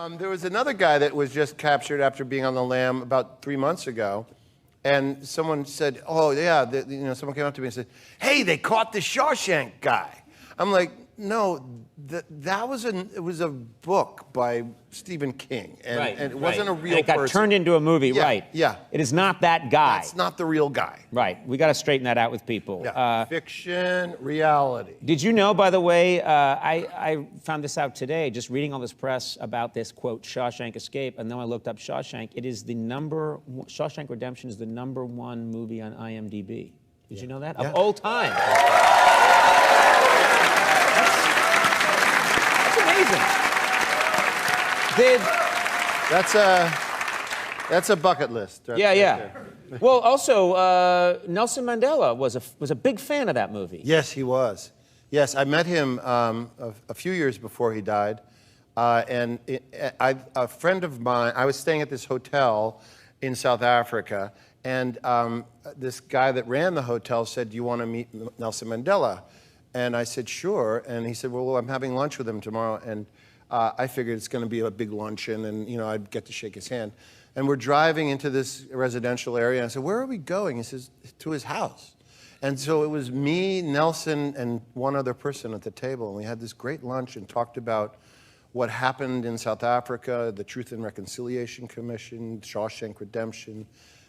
There was another guy that was just captured after being on the lam about 3 months ago, and someone said, "Oh yeah," someone came up to me and said, "Hey, they caught the Shawshank guy." I'm like, "No, that was it was a book by Stephen King, and it wasn't a real and it got person. turned into a movie, Yeah, right? yeah. It is not that guy. It's not the real guy. Right. We got to straighten that out with people. Yeah. Fiction, reality. Did you know, by the way, I found this out today, just reading all this press about this, quote, Shawshank Escape, and then I looked up Shawshank. Shawshank Redemption is the #1 movie on IMDb. Did you know that? Yeah. Of all time. That's amazing. That's a bucket list. Yeah. There. Well, also, Nelson Mandela was a big fan of that movie. Yes, he was. Yes, I met him a few years before he died, and a friend of mine. I was staying at this hotel in South Africa, and this guy that ran the hotel said, "Do you want to meet Nelson Mandela?" And I said, "Sure." And he said, "Well, I'm having lunch with him tomorrow," and I figured it's going to be a big luncheon, and I'd get to shake his hand. And we're driving into this residential area, and I said, "Where are we going?" He says, "To his house." And so it was me, Nelson, and one other person at the table, and we had this great lunch and talked about what happened in South Africa, the Truth and Reconciliation Commission, Shawshank Redemption.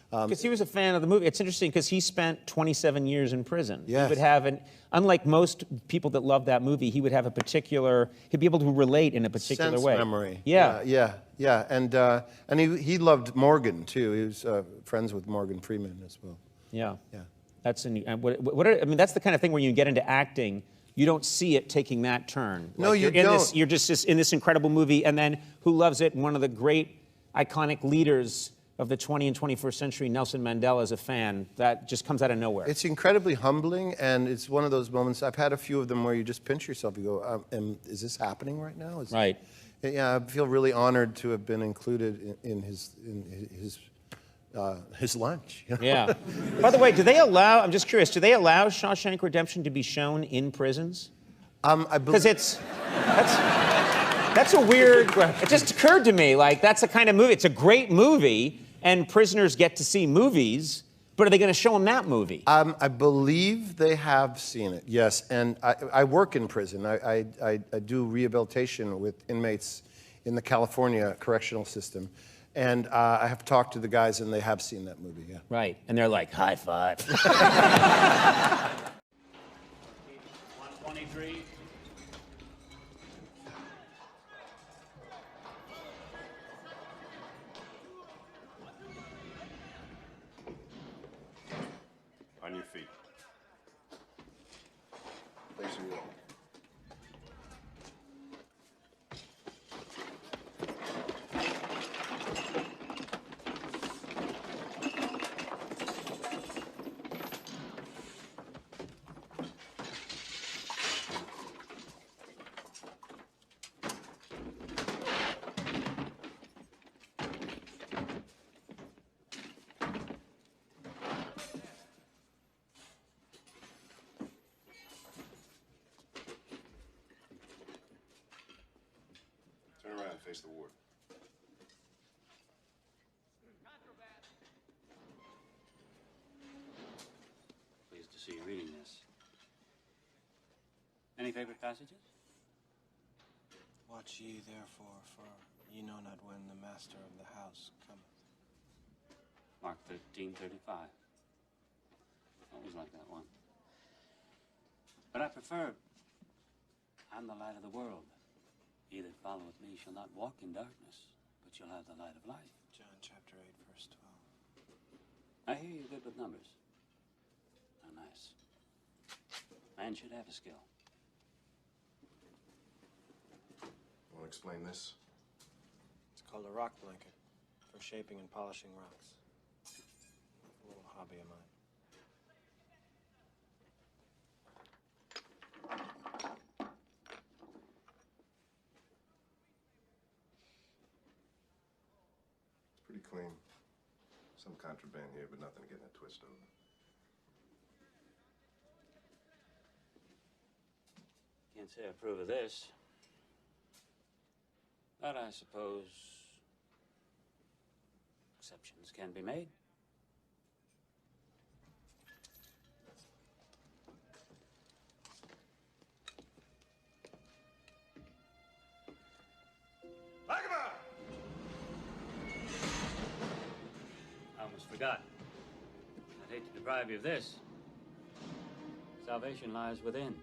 Because he was a fan of the movie. It's interesting because he spent 27 years in prison. Yes. He would have unlike most people that love that movie, he would have he'd be able to relate in a particular Sense way. memory. Yeah. Yeah. And he loved Morgan, too. He was friends with Morgan Freeman as well. Yeah. Yeah. That's that's the kind of thing where you get into acting, you don't see it taking that turn. No, like you don't. You're just in this incredible movie, and then who loves it? One of the great iconic leaders of the 20th and 21st century, Nelson Mandela, is a fan. That just comes out of nowhere. It's incredibly humbling, and it's one of those moments. I've had a few of them where you just pinch yourself. You go, "Is this happening right now?" Right. Yeah, I feel really honored to have been included in his lunch. Yeah. By the way, I'm just curious, do they allow Shawshank Redemption to be shown in prisons? I believe. Because that's a weird, it just occurred to me, like, that's the kind of movie, it's a great movie, and prisoners get to see movies, but are they going to show them that movie? I believe they have seen it, yes. And I work in prison. I do rehabilitation with inmates in the California correctional system. And I have talked to the guys, and they have seen that movie, yeah. Right. And they're like, high five. 123. On your feet. Face the wall. Turn around and face the ward. Pleased to see you reading this. Any favorite passages? Watch ye therefore, for ye know not when the master of the house cometh. Mark 13:35. Always like that one. But I prefer, I'm the light of the world. He that followeth me shall not walk in darkness, but shall have the light of life. John chapter 8, verse 12. I hear you're good with numbers. How nice. Man should have a skill. Want to explain this? It's called a rock blanket for shaping and polishing rocks. A little hobby of mine. Pretty clean. Some contraband here, but nothing to get in a twist over. Can't say I approve of this. But I suppose exceptions can be made. I almost forgot. I'd hate to deprive you of this. Salvation lies within.